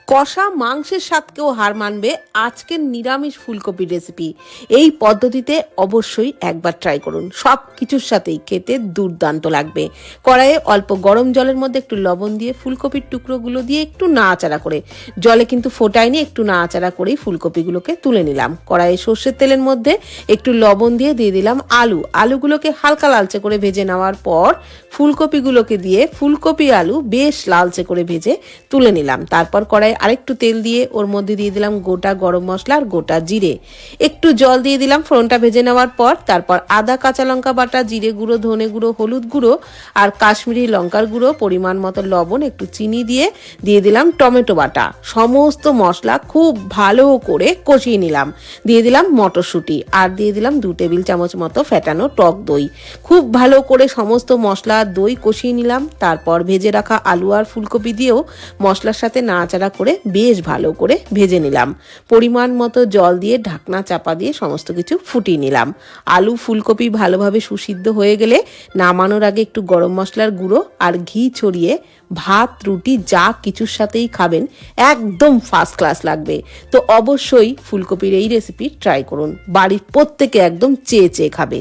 কষা মাংসের স্বাদকেও হার মানবে আজকের নিরামিষ ফুলকপির রেসিপি। এই পদ্ধতিতে অবশ্যই একবার ট্রাই করুন, সব কিছুর সাথেই খেতে দুর্দান্ত লাগবে। কড়াইয়ে অল্প গরম জলের মধ্যে একটু লবণ দিয়ে ফুলকপির টুকরোগুলো দিয়ে একটু নাড়াচাড়া করে, জলে কিন্তু ফোটায়নি, একটু নাড়াচাড়া করেই ফুলকপিগুলোকে তুলে নিলাম। কড়াইয়ে সর্ষের তেলের মধ্যে একটু লবণ দিয়ে দিলাম আলুগুলোকে হালকা লালচে করে ভেজে নেওয়ার পর ফুলকপিগুলোকে দিয়ে ফুলকপি আলু বেশ লালচে করে ভেজে তুলে নিলাম। তারপর কড়াই আরেকটু তেল দিয়ে ওর মধ্যে দিয়ে দিলাম গোটা গরম মশলা আর গোটা জিরে, একটু জল দিয়ে দিলাম ফোড়নটা ভেজে নেওয়ার পর। তারপর আদা কাঁচা লঙ্কা বাটা, জিরে গুঁড়ো, ধনে গুঁড়ো, হলুদ গুঁড়ো আর কাশ্মীরি লঙ্কার গুঁড়ো, পরিমাণ মতো লবণ, একটু চিনি দিয়ে দিলাম টমেটো বাটা। সমস্ত মশলা খুব ভালো করে কষিয়ে নিলাম। দিয়ে দিলাম মটরশুঁটি আর দিয়ে দিলাম 2 টেবিল চামচ মতো ফেটানো টক দই। খুব ভালো করে সমস্ত মশলা দই কষিয়ে নিলাম। তারপর ভেজে রাখা আলু আর ফুলকপি দিয়েও মশলার সাথে নাড়াচাড়া করে বেশ ভালো করে ভেজে নিলাম। পরিমাণ মতো জল দিয়ে ঢাকনা চাপা দিয়ে সমস্ত কিছু ফুটিয়ে নিলাম। আলু ফুলকপি ভালোভাবে সুসিদ্ধ হয়ে গেলে নামানোর আগে একটু গরম মশলার গুঁড়ো আর ঘি ছড়িয়ে ভাত রুটি যা কিছুর সাথেই খাবেন, একদম ফার্স্ট ক্লাস লাগবে। তো অবশ্যই ফুলকপির এই রেসিপি ট্রাই করুন, বাড়ির প্রত্যেকে একদম চেয়ে চেয়ে খাবে।